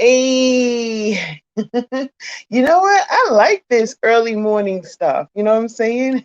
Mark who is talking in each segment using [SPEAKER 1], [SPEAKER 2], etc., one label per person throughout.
[SPEAKER 1] Hey, you know what? I like this early morning stuff. You know what I'm saying?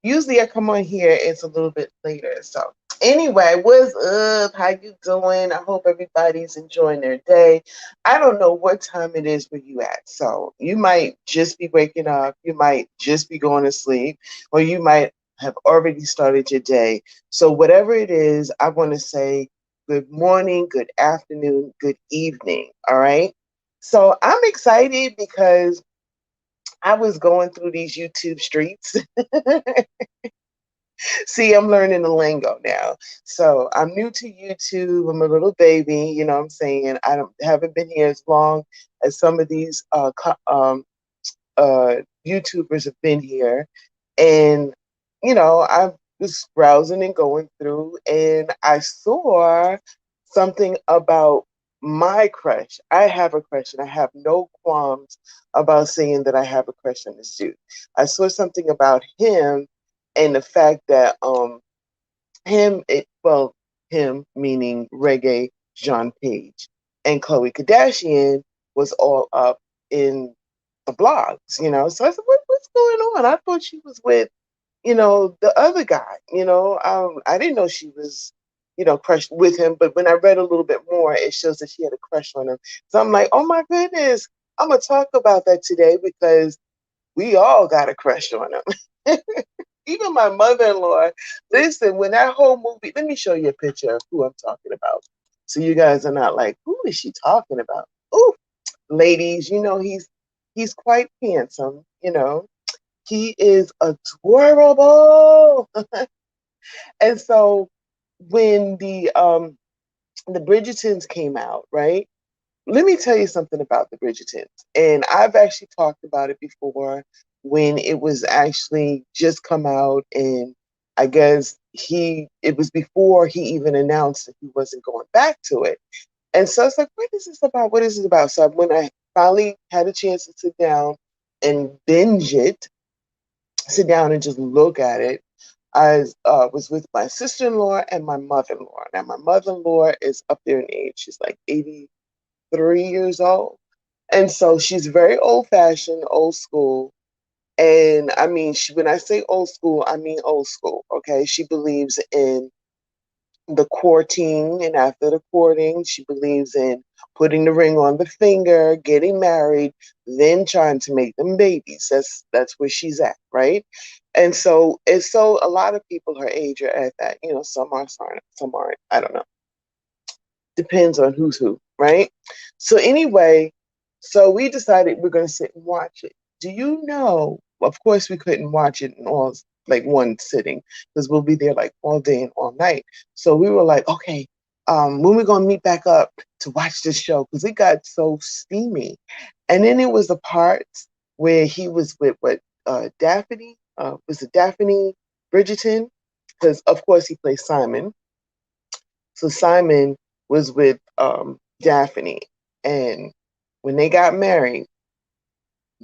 [SPEAKER 1] Usually I come on here, it's a little bit later. So anyway, what's up? How you doing? I hope everybody's enjoying their day. I don't know what time it is where you at. So you might just be waking up, you might just be going to sleep, or you might have already started your day. So whatever it is, I want to say good morning, good afternoon, good evening. All right. So I'm excited because I was going through these YouTube streets. See, I'm learning the lingo now. So I'm new to YouTube. I'm a little baby, you know what I'm saying? Haven't been here as long as some of these YouTubers have been here. And, I was browsing and going through, and I saw something about my crush. I have a crush, and I have no qualms about saying that I have a crush on this dude. I saw something about him and the fact that him meaning Regé-Jean Page and Khloe Kardashian was all up in the blogs, So I said, what's going on? I thought she was with, the other guy, I didn't know she was, crushed with him. But when I read a little bit more, it shows that she had a crush on him. So I'm like, oh my goodness, I'm going to talk about that today because we all got a crush on him. Even my mother-in-law. Listen, when that whole movie, let me show you a picture of who I'm talking about. So you guys are not like, who is she talking about? Ooh, ladies, he's quite handsome. He is adorable. And so when the Bridgertons came out, right? Let me tell you something about the Bridgertons. And I've actually talked about it before when it was actually just come out, and I guess it was before he even announced that he wasn't going back to it. And so it's like, what is this about? What is it about? So when I finally had a chance to sit down and binge it, sit down and just look at it, I was with my sister-in-law and my mother-in-law. Now, my mother-in-law is up there in age. She's like 83 years old. And so she's very old fashioned, old school. And I mean, when I say old school, I mean old school. Okay. She believes in the courting, and after the courting, she believes in putting the ring on the finger, getting married, then trying to make them babies. That's where she's at, right? And so a lot of people her age are at that. Some are, some aren't. I don't know. Depends on who's who, right? So anyway, so we decided we're going to sit and watch it. Do you know? Of course, we couldn't watch it in all like one sitting because we'll be there like all day and all night. So we were like, okay, when we gonna meet back up to watch this show because it got so steamy. And then it was the parts where he was with Daphne? Was it Daphne Bridgerton? Because of course he plays Simon. So Simon was with Daphne, and when they got married,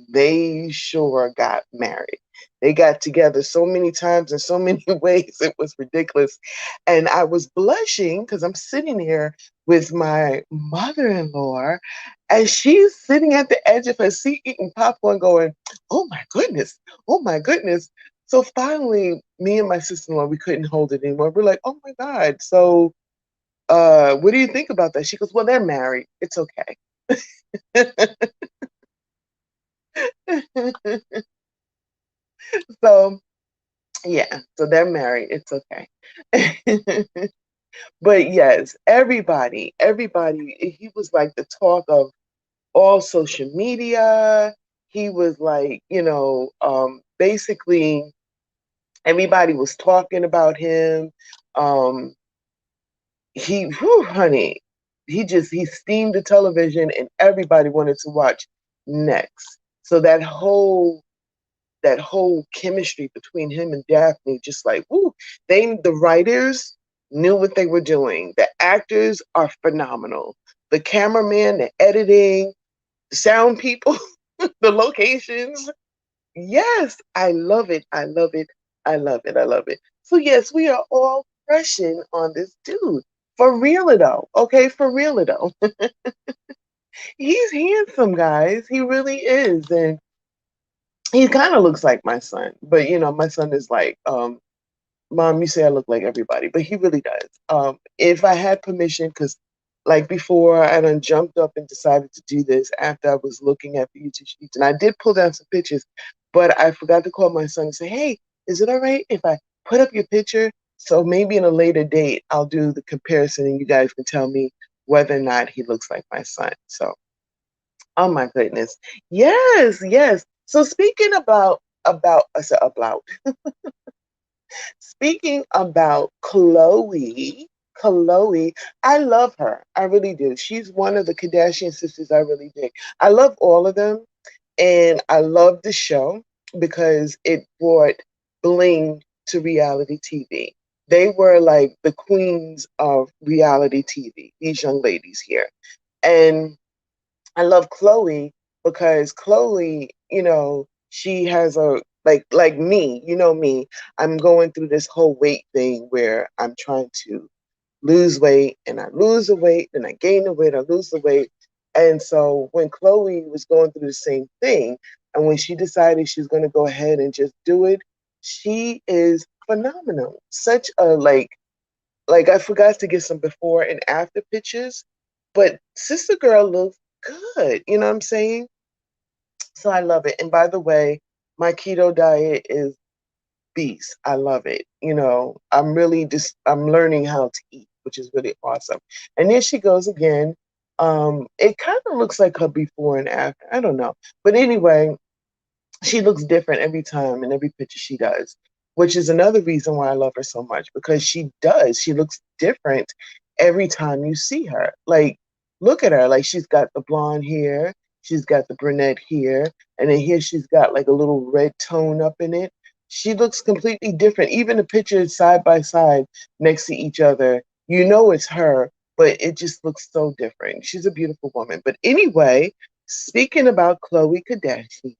[SPEAKER 1] they sure got married. They got together so many times in so many ways, it was ridiculous. And I was blushing because I'm sitting here with my mother-in-law, and she's sitting at the edge of her seat eating popcorn, going, "Oh my goodness, oh my goodness." So finally, me and my sister-in-law, we couldn't hold it anymore. We're like, "Oh my God." So what do you think about that? She goes, well, they're married. It's okay. So, yeah, so they're married. It's okay. But yes, everybody, he was like the talk of all social media. He was like, basically everybody was talking about him. Um, honey, he steamed the television and everybody wanted to watch next. So that whole chemistry between him and Daphne, just like, woo, the writers knew what they were doing. The actors are phenomenal. The cameraman, the editing, the sound people, the locations. Yes, I love it. I love it. I love it. I love it. So yes, we are all crushing on this dude. For real though. Okay, for real though. He's handsome, guys. He really is. And he kind of looks like my son. But, my son is like, Mom, you say I look like everybody, but he really does. If I had permission, because like before, I done jumped up and decided to do this after I was looking at the YouTube sheets, and I did pull down some pictures, but I forgot to call my son and say, "Hey, is it all right if I put up your picture? So maybe in a later date, I'll do the comparison, and you guys can tell me whether or not he looks like my son." So, oh my goodness, yes, yes. So speaking about I said about speaking about Khloe, I love her. I really do. She's one of the Kardashian sisters I really dig. I love all of them, and I love the show because it brought bling to reality TV. They were like the queens of reality TV, these young ladies here. And I love Khloe because Khloe, she has a like me, me. I'm going through this whole weight thing where I'm trying to lose weight and I lose the weight and I gain the weight, I lose the weight. And so when Khloe was going through the same thing and when she decided she's going to go ahead and just do it, she is phenomenal. Such a like I forgot to get some before and after pictures, but Sister Girl looks good. You know what I'm saying? So I love it. And by the way, my keto diet is beast. I love it. I'm really just I'm learning how to eat, which is really awesome. And there she goes again. It kind of looks like her before and after. I don't know. But anyway, she looks different every time in every picture she does, which is another reason why I love her so much because she does. She looks different every time you see her. Like, look at her. Like, she's got the blonde hair, she's got the brunette hair, and then here she's got like a little red tone up in it. She looks completely different. Even the pictures side by side next to each other, it's her, but it just looks so different. She's a beautiful woman. But anyway, speaking about Khloe Kardashian,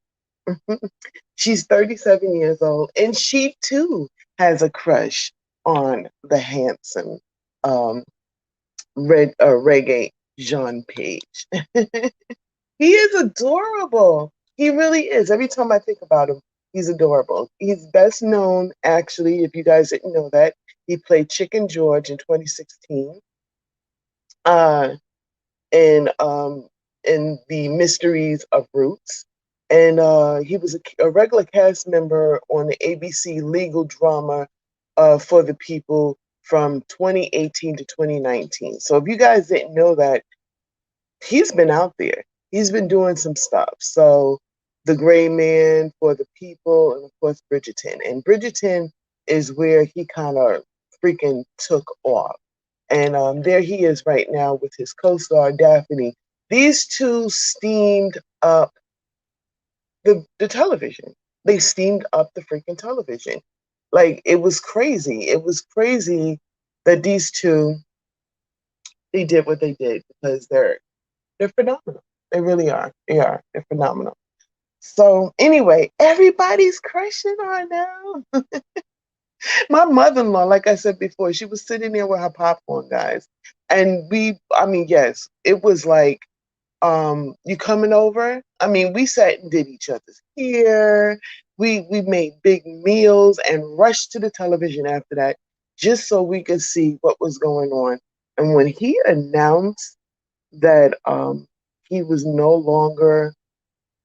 [SPEAKER 1] she's 37 years old, and she too has a crush on the handsome um, Regé-Jean Page. He is adorable. He really is. Every time I think about him, he's adorable. He's best known, actually, if you guys didn't know that, he played Chicken George in 2016. Uh, in the Mysteries of Roots. And he was a regular cast member on the ABC legal drama For the People from 2018 to 2019. So if you guys didn't know that, he's been out there. He's been doing some stuff. So The Gray Man, For the People, and of course Bridgerton. And Bridgerton is where he kind of freaking took off. And there he is right now with his co-star Daphne. These two steamed up the television. They steamed up the freaking television. Like, it was crazy. It was crazy that these two, they did what they did because they're phenomenal. They really are. They are. They're phenomenal. So anyway, everybody's crushing on now. My mother-in-law, like I said before, she was sitting there with her popcorn, guys. And I mean, yes, it was like, you coming over? I mean, we sat and did each other's hair. We made big meals and rushed to the television after that just so we could see what was going on. And when he announced that he was no longer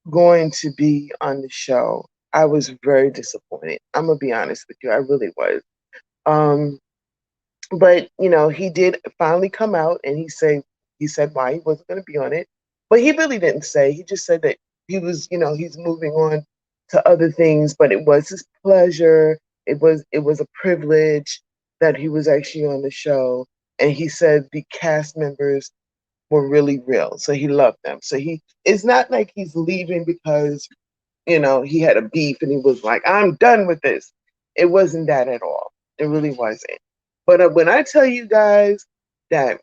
[SPEAKER 1] going to be on the show, I was very disappointed. I'm gonna be honest with you, I really was. Um, but he did finally come out and he said why he wasn't going to be on it, but he really didn't say. He just said that he was, he's moving on to other things, but it was his pleasure. It was a privilege that he was actually on the show, and he said the cast members were really real, so he loved them. So it's not like he's leaving because he had a beef and he was like, I'm done with this. It wasn't that at all. It really wasn't. But when I tell you guys that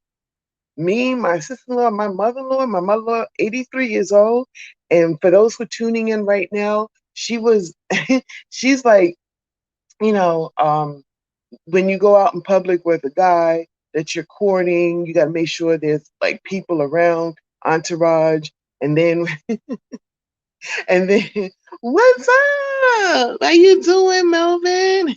[SPEAKER 1] me, my sister-in-law, my mother-in-law, 83 years old, and for those who are tuning in right now, she's like, you know, um, when you go out in public with a guy that you're courting, you got to make sure there's like people around. Entourage, and then and then what's up? How you doing, Melvin?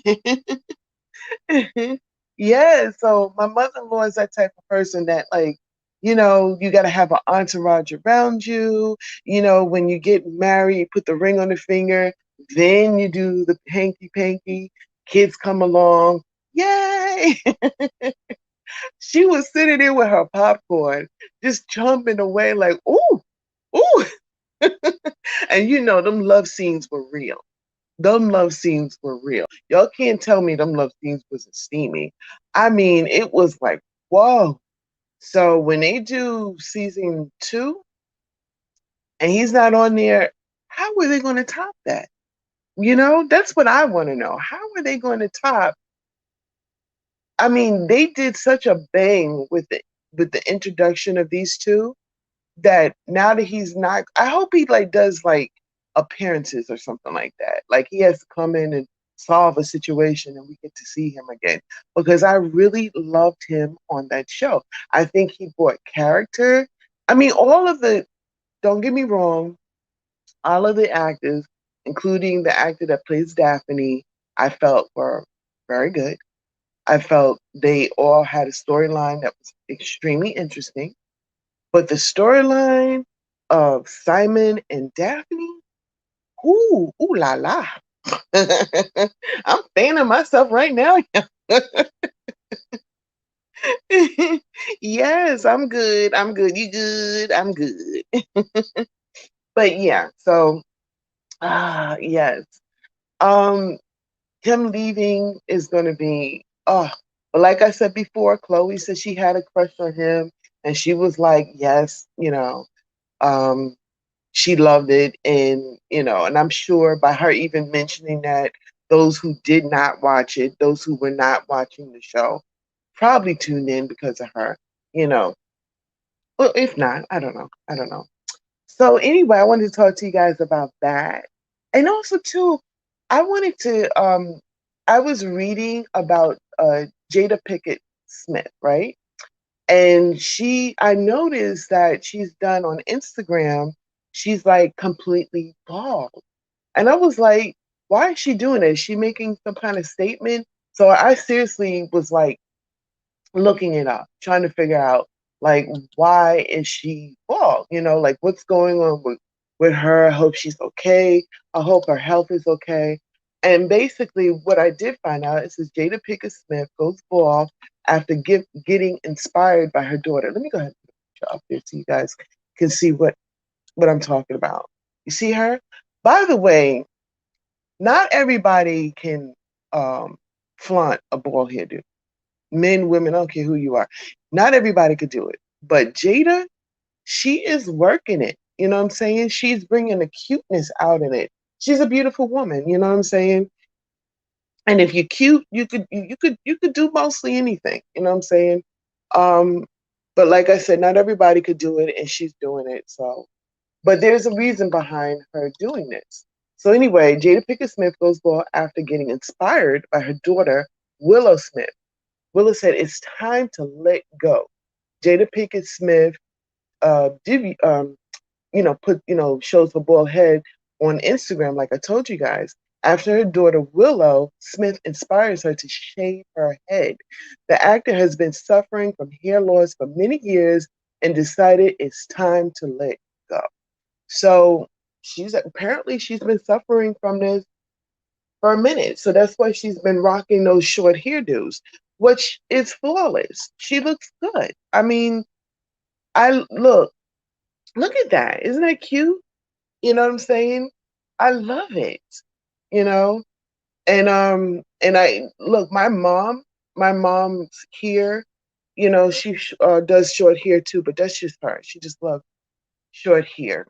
[SPEAKER 1] Yeah, so my mother-in-law is that type of person that like, you got to have an entourage around you. When you get married, you put the ring on the finger, then you do the hanky panky. Kids come along, yay! She was sitting there with her popcorn, just jumping away like, ooh, ooh. And them love scenes were real. Them love scenes were real. Y'all can't tell me them love scenes wasn't steamy. I mean, it was like, whoa. So when they do season 2 and he's not on there, how are they going to top that? That's what I want to know. How are they going to top? I mean, they did such a bang with the introduction of these two that now that he's not, I hope he like does like appearances or something like that. Like he has to come in and solve a situation and we get to see him again because I really loved him on that show. I think he brought character. I mean, don't get me wrong, all of the actors, including the actor that plays Daphne, I felt were very good. I felt they all had a storyline that was extremely interesting. But the storyline of Simon and Daphne, ooh la la. I'm fanning myself right now. Yes, I'm good. I'm good. You good? I'm good. But yeah, so yes. Um Him leaving is gonna be but like I said before, Khloe said she had a crush on him and she was like, yes, um she loved it, and I'm sure by her even mentioning that, those who did not watch it, those who were not watching the show, probably tuned in because of her, you know. Well, if not, I don't know. So anyway, I wanted to talk to you guys about that. And also too, I wanted to I was reading about Jada Pinkett Smith, right? And I noticed that she's done on Instagram, she's like completely bald. And I was like, why is she doing it? Is she making some kind of statement? So I seriously was like looking it up, trying to figure out like why is she bald? Like what's going on with her. I hope she's okay. I hope her health is okay. And basically what I did find out is that Jada Pinkett Smith goes bald after getting inspired by her daughter. Let me go ahead and put a picture up there so you guys can see what I'm talking about. You see her? By the way, not everybody can flaunt a bald hairdo. Men, women, I don't care who you are. Not everybody could do it. But Jada, she is working it. You know what I'm saying? She's bringing the cuteness out in it. She's a beautiful woman. You know what I'm saying? And if you're cute, you could do mostly anything. You know what I'm saying? Um, but like I said, not everybody could do it, and she's doing it. So, but there's a reason behind her doing this. So anyway, Jada Pinkett Smith goes bald after getting inspired by her daughter Willow Smith. Willow said, "It's time to let go." Jada Pinkett Smith did, shows the bald head on Instagram, like I told you guys. After her daughter Willow Smith inspires her to shave her head. The actor has been suffering from hair loss for many years and decided it's time to let go. So she's been suffering from this for a minute. So that's why she's been rocking those short hairdos, which is flawless. She looks good. I mean, I look at that. Isn't that cute? You know what I'm saying? I love it. You know? And I look, my mom's here, she does short hair too, but that's just her. She just loves short hair.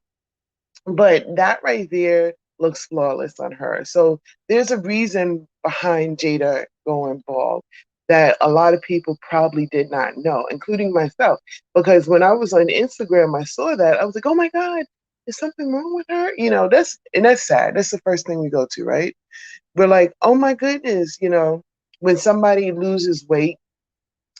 [SPEAKER 1] But that right there looks flawless on her. So there's a reason behind Jada going bald that a lot of people probably did not know, including myself. Because when I was on Instagram, I saw that. I was like, oh my God, is something wrong with her? That's sad. That's the first thing we go to, right? We're like, oh my goodness, when somebody loses weight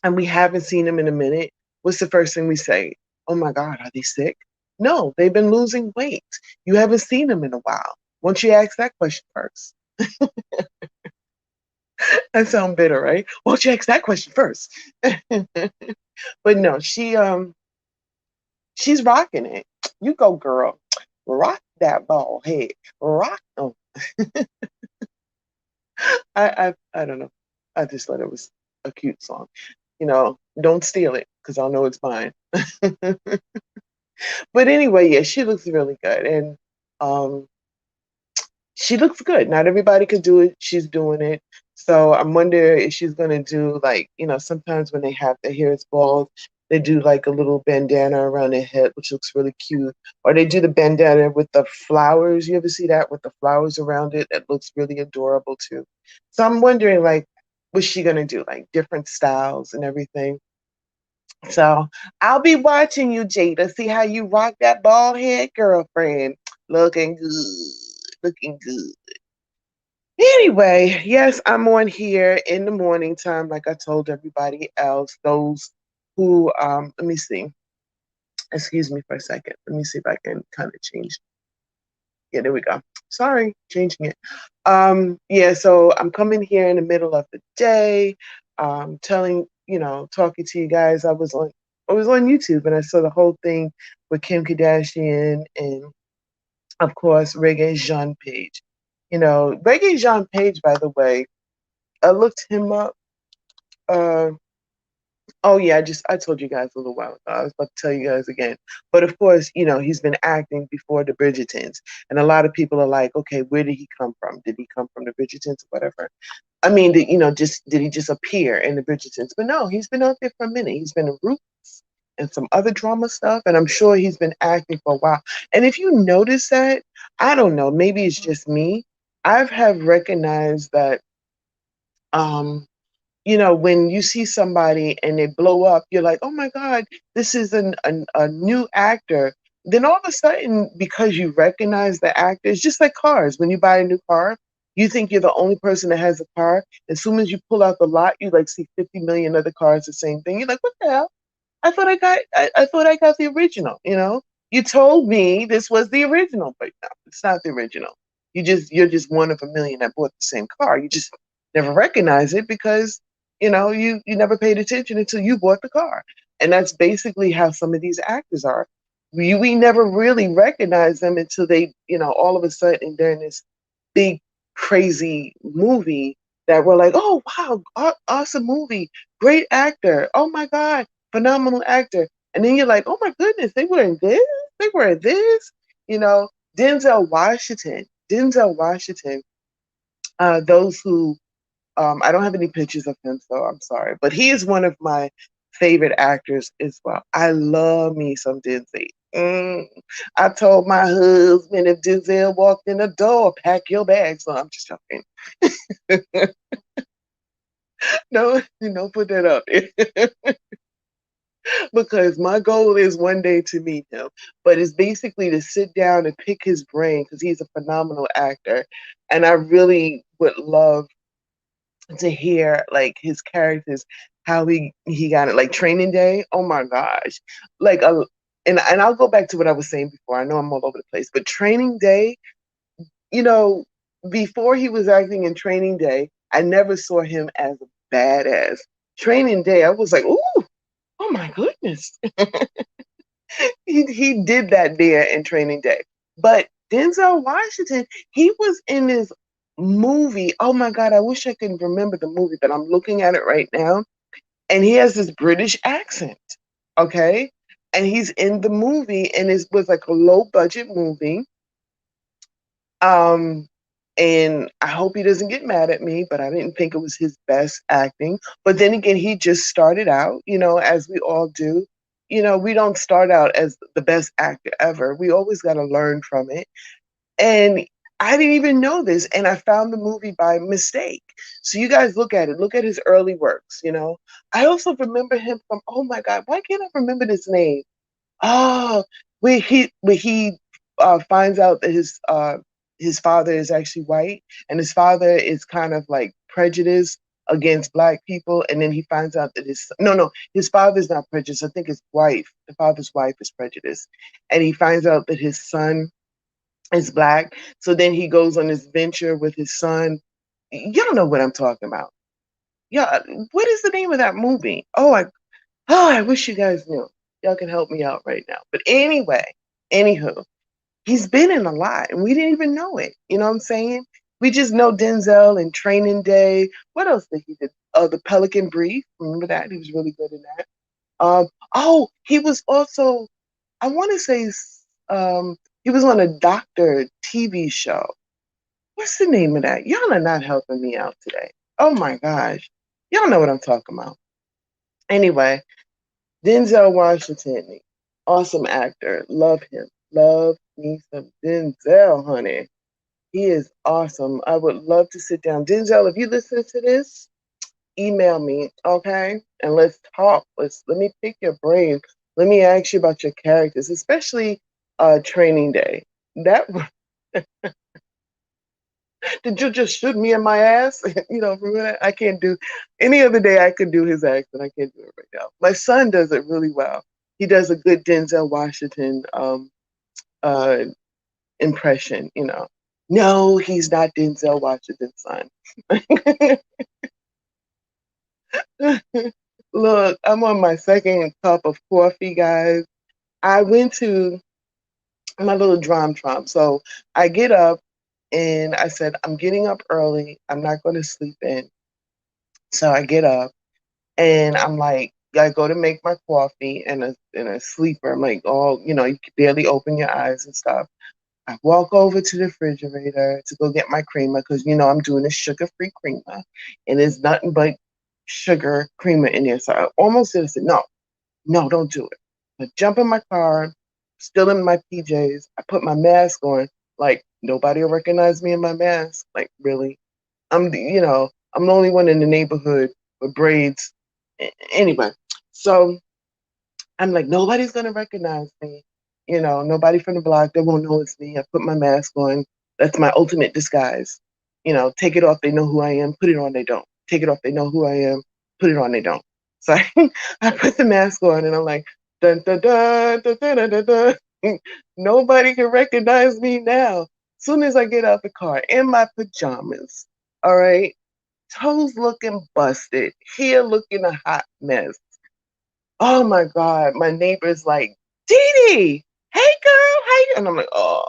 [SPEAKER 1] and we haven't seen them in a minute, what's the first thing we say? Oh my God, are they sick? No, they've been losing weight. You haven't seen them in a while. Won't you ask that question first? I sound bitter, right? Won't you ask that question first? But no, she's rocking it. You go, girl. Rock that ball head. Rock. Oh, I don't know. I just thought it was a cute song. Don't steal it because I'll know it's mine. But anyway, yeah, she looks really good, and um, she looks good. Not everybody could do it. She's doing it. So I'm wondering if she's gonna do like, sometimes when they have their hair is bald, they do like a little bandana around their head, which looks really cute. Or they do the bandana with the flowers. You ever see that with the flowers around it? That looks really adorable too. So I'm wondering like, what's she gonna do? Like different styles and everything. So I'll be watching you, Jada. See how you rock that bald head, girlfriend. Looking good. Looking good. Anyway, yes, I'm on here in the morning time, like I told everybody else. Those who, let me see. Excuse me for a second. Let me see if I can kind of change. Yeah, there we go. Sorry, changing it. Yeah, so I'm coming here in the middle of the day, telling, talking to you guys. I was on YouTube and I saw the whole thing with Kim Kardashian and of course Regé-Jean Page. Rege-Jean Page, by the way, I looked him up. Uh, oh yeah, I told you guys a little while ago. I was about to tell you guys again. But of course, he's been acting before the Bridgertons, and a lot of people are like, okay, where did he come from? Did he come from the Bridgertons or whatever? I mean, did he just appear in the Bridgertons? But no, he's been out there for a minute. He's been in Roots and some other drama stuff, and I'm sure he's been acting for a while. And if you notice that, I don't know, maybe it's just me. I've have recognized that when you see somebody and they blow up, you're like, oh my God, this is a new actor. Then all of a sudden, because you recognize the actor, it's just like cars. When you buy a new car, you think you're the only person that has a car. As soon as you pull out the lot, you like see 50 million other cars, the same thing. You're like, what the hell? I thought I got the original, You told me this was the original, but no, it's not the original. You're just one of a million that bought the same car. You just never recognize it because you never paid attention until you bought the car. And that's basically how some of these actors are. We never really recognize them until they, all of a sudden they're in this big crazy movie that we're like, oh wow, awesome movie, great actor, oh my God, phenomenal actor. And then you're like, oh my goodness, they were in this, they were in this, you know, Denzel Washington, Denzel Washington. Those who I don't have any pictures of him, so I'm sorry, but he is one of my favorite actors as well. I love me some Denzel. I told my husband if Denzel walked in the door, pack your bags. So I'm just joking. No, put that up. Because my goal is one day to meet him. But it's basically to sit down and pick his brain because he's a phenomenal actor. And I really would love to hear like his characters, how he got it, like Training Day. Oh my gosh, like and I'll go back to what I was saying before. I know I'm all over the place, but Training Day, you know, before he was acting in Training Day, I never saw him as a badass. Training Day, I was like, ooh, oh my goodness, he did that there in Training Day. But Denzel Washington, he was in this movie. Oh my God, I wish I could remember the movie, but I'm looking at it right now. And he has this British accent, okay? And he's in the movie, and it was like a low budget movie. Um, and I hope he doesn't get mad at me, but I didn't think it was his best acting. But then again, he just started out, as we all do. We don't start out as the best actor ever. We always got to learn from it. And I didn't even know this, and I found the movie by mistake. So you guys look at it. Look at his early works. I also remember him from. Oh my God, why can't I remember this name? Oh, where he finds out that his father is actually white, and his father is kind of like prejudiced against black people, and then he finds out that his father's not prejudiced. I think his wife, the father's wife, is prejudiced, and he finds out that his son is black. So then he goes on this venture with his son. Y'all know what I'm talking about. Yeah, what is the name of that movie? I wish you guys knew. Y'all can help me out right now. But anyway, anywho, he's been in a lot and we didn't even know it. You know what I'm saying? We just know Denzel and Training Day. What else did he do? Oh, the Pelican Brief. Remember that? He was really good in that. He was also, I want to say, he was on a doctor TV show. What's the name of that? Y'all are not helping me out today. Oh my gosh. Y'all know what I'm talking about. Anyway, Denzel Washington, awesome actor. Love him. Love me some Denzel, honey. He is awesome. I would love to sit down. Denzel, if you listen to this, email me, okay? And let's talk. Let me pick your brain. Let me ask you about your characters, especially Training Day. That did you just shoot me in my ass? Remember that? I can't do any other day. I could do his accent. I can't do it right now. My son does it really well. He does a good Denzel Washington uh, impression. No, he's not Denzel Washington's son. Look, I'm on my second cup of coffee, guys. I went to my little drum trump. So I get up and I said, I'm getting up early. I'm not going to sleep in. So I get up and I'm like, I go to make my coffee and a sleeper. I'm like, oh, you can barely open your eyes and stuff. I walk over to the refrigerator to go get my creamer because, I'm doing a sugar-free creamer and there's nothing but sugar creamer in there. So I almost did. I said, no, don't do it. I jump in my car, still in my PJs. I put my mask on. Like, nobody will recognize me in my mask. Like, really? I'm the only one in the neighborhood with braids. Anyway, so I'm like, nobody's going to recognize me. Nobody from the block, they won't know it's me. I put my mask on. That's my ultimate disguise. Take it off, they know who I am. Put it on, they don't. Take it off, they know who I am. Put it on, they don't. So I put the mask on and I'm like, dun, dun, dun, dun, dun, dun, dun, dun. Nobody can recognize me now. Soon as I get out the car in my pajamas, all right, toes looking busted, hair looking a hot mess. Oh my God, my neighbor's like, Dee Dee, hey girl, hey. And I'm like, oh,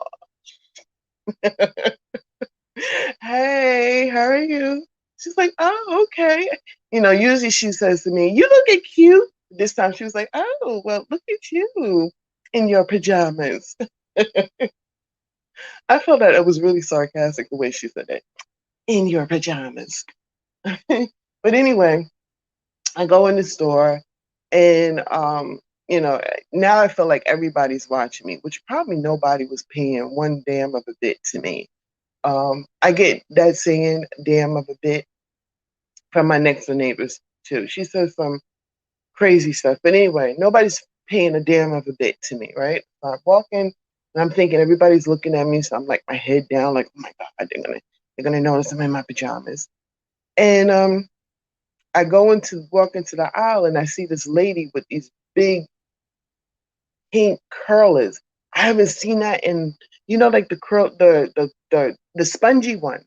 [SPEAKER 1] hey, how are you? She's like, oh, okay. Usually she says to me, you looking cute. This time she was like, oh, well, look at you in your pajamas. I felt that it was really sarcastic the way she said it. In your pajamas. But anyway, I go in the store and now I feel like everybody's watching me, which probably nobody was paying one damn of a bit to me. I get that saying damn of a bit from my next door neighbors too. She says some crazy stuff. But anyway, nobody's paying a damn of a bit to me, right? So I'm walking and I'm thinking everybody's looking at me. So I'm like my head down, like, oh my God, they're gonna notice I'm in my pajamas. And I walk into the aisle and I see this lady with these big pink curlers. I haven't seen that in, like the spongy ones,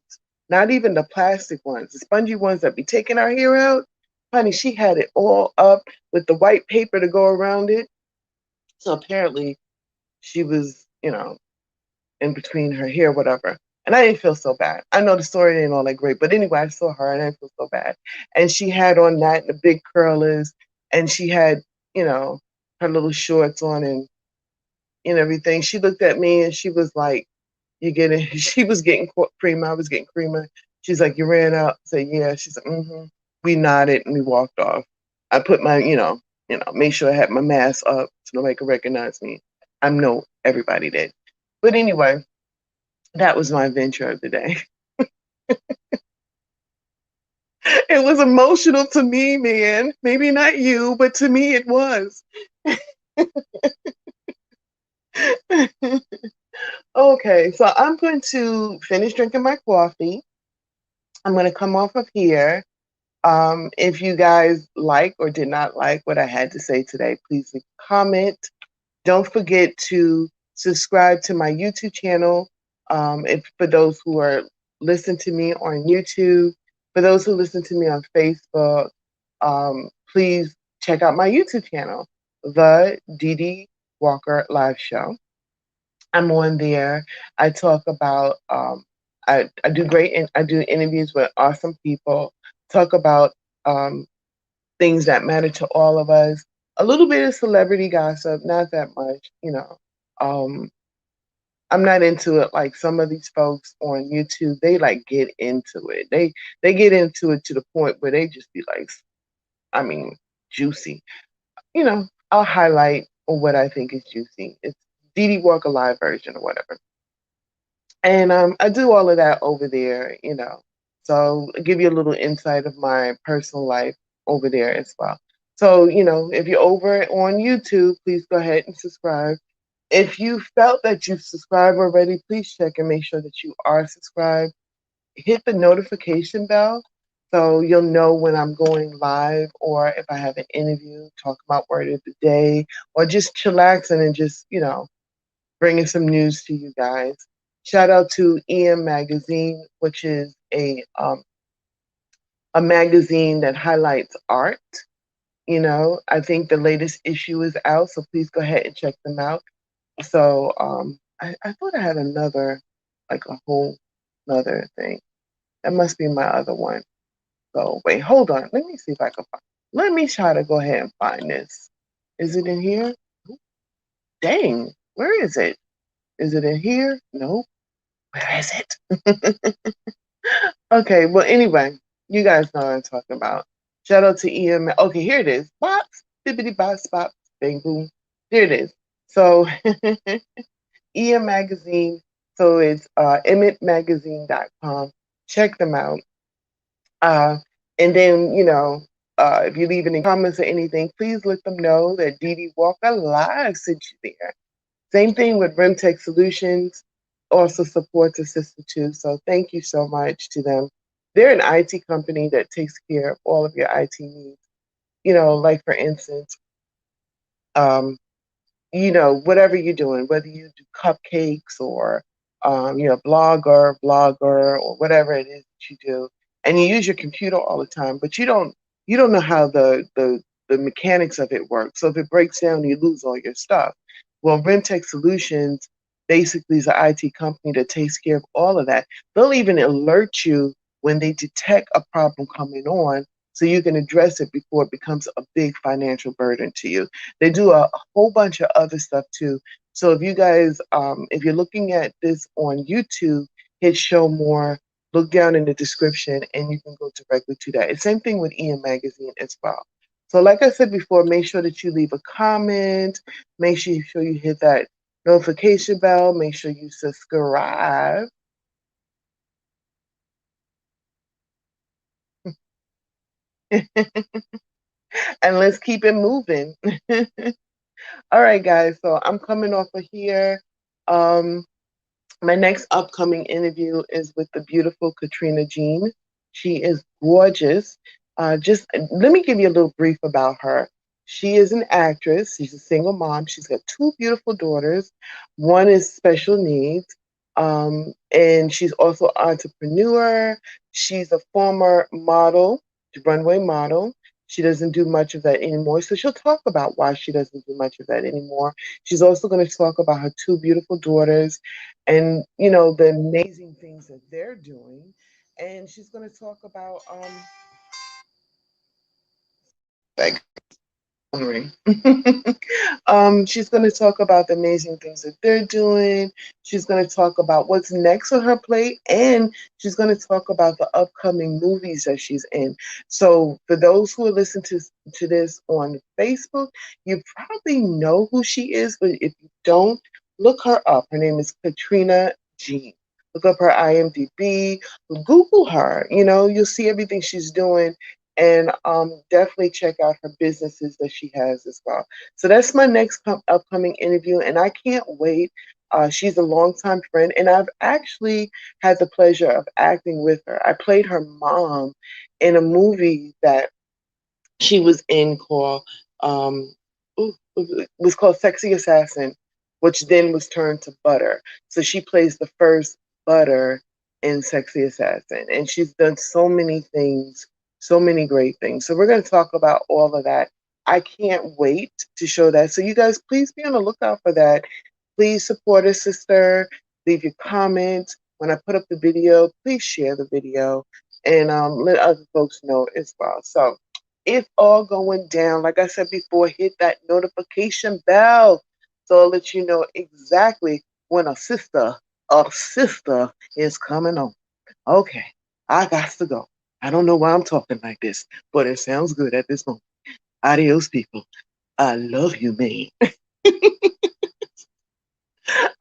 [SPEAKER 1] not even the plastic ones, the spongy ones that be taking our hair out. Honey, she had it all up with the white paper to go around it. So apparently she was, in between her hair, whatever. And I didn't feel so bad. I know the story ain't all that great, but anyway, I saw her and I didn't feel so bad. And she had on that, the big curlers, and she had, her little shorts on and everything. She looked at me and she was like, she was getting creamer. I was getting creamer. She's like, you ran out. I said, yeah. She's like, mm-hmm. We nodded and we walked off. I put my, made sure I had my mask up so nobody could recognize me. I know everybody did. But anyway, that was my adventure of the day. It was emotional to me, man. Maybe not you, but to me it was. Okay, so I'm going to finish drinking my coffee. I'm going to come off of here If you guys like or did not like what I had to say today, please leave a comment. Don't forget to subscribe to my YouTube channel. If for those who are listening to me on YouTube, for those who listen to me on Facebook, please check out my YouTube channel, the DD Walker Live Show. I'm on there. I talk about I do great and I do interviews with awesome people. Talk about um, things that matter to all of us. A little bit of celebrity gossip, not that much, you know. Um, I'm not into it like some of these folks on YouTube. They like get into it. They get into it to the point where they just be like, I mean, juicy. You know, I'll highlight what I think is juicy. It's Dee Dee Walker live version or whatever. And I do all of that over there, you know. So I'll give you a little insight of my personal life over there as well. So, you know, if you're over on YouTube, please go ahead and subscribe. If you felt that you've subscribed already, please check and make sure that you are subscribed. Hit the notification bell so you'll know when I'm going live or if I have an interview, talk about word of the day, or just chillaxing and just, you know, bringing some news to you guys. Shout out to EM Magazine, which is a magazine that highlights art. You know, I think the latest issue is out, so please go ahead and check them out. So I thought I had another, like a whole other thing. That must be my other one. So wait, hold on. Let me see if I can find. Let me try to go ahead and find this. Is it in here? Dang, where is it? Is it in here? Nope. Where is it? Okay, well, anyway, you guys know what I'm talking about. Shout out to EM. Okay, here it is. Bops, bippity bops, bops, bang, boom. Here it is. So, EM Magazine. So it's emmettmagazine.com. Check them out. Uh, and then, you know, if you leave any comments or anything, please let them know that Dee Dee Walker Live sent you there. Same thing with RemTek Solutions, also supports a sister too. So thank you so much to them. They're an IT company that takes care of all of your IT needs. You know, like for instance, um, you know, whatever you're doing, whether you do cupcakes or you're a blogger, or whatever it is that you do, and you use your computer all the time, but you don't know how the mechanics of it work. So if it breaks down, you lose all your stuff. Well, RemTek Solutions basically is an IT company that takes care of all of that. They'll even alert you when they detect a problem coming on, so you can address it before it becomes a big financial burden to you. They do a whole bunch of other stuff too. So if you guys, if you're looking at this on YouTube, hit show more, look down in the description, and you can go directly to that. It's same thing with EM Magazine as well. So like I said before, make sure that you leave a comment, make sure you hit that notification bell, make sure you subscribe. And let's keep it moving. All right, guys. So I'm coming off of here. Um, My next upcoming interview is with the beautiful Katrina Jean. She is gorgeous. Just let me give you a little brief about her. She is an actress. She's a single mom. She's got two beautiful daughters. One is special needs. And she's also an entrepreneur. She's a former model, runway model. She doesn't do much of that anymore. So she'll talk about why she doesn't do much of that anymore. She's also going to talk about her two beautiful daughters and, you know, the amazing things that they're doing. And she's going to talk about like Henry. She's going to talk about the amazing things that they're doing. She's going to talk about what's next on her plate, and she's going to talk about the upcoming movies that she's in. So, for those who are listening to this on Facebook, you probably know who she is, but if you don't, look her up. Her name is Katrina Jean. Look up her IMDb, Google her. You know, you'll see everything she's doing, and definitely check out her businesses that she has as well. So that's my next upcoming interview, and I can't wait She's a longtime friend, and I've actually had the pleasure of acting with her. I played her mom in a movie that she was in called it was called Sexy Assassin, which then was turned to Butter. So she plays the first Butter in Sexy Assassin, and she's done so many things, so many great things. So we're going to talk about all of that. I can't wait to show that. So you guys, please be on the lookout for that. Please support us, sister. Leave your comments. When I put up the video, please share the video and let other folks know as well. So it's all going down. Like I said before, hit that notification bell so I'll let you know exactly when a sister is coming on. Okay, I got to go. I don't know why I'm talking like this, but it sounds good at this moment. Adios, people. I love you, man.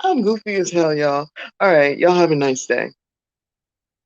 [SPEAKER 1] I'm goofy as hell, y'all. All right, y'all have a nice day.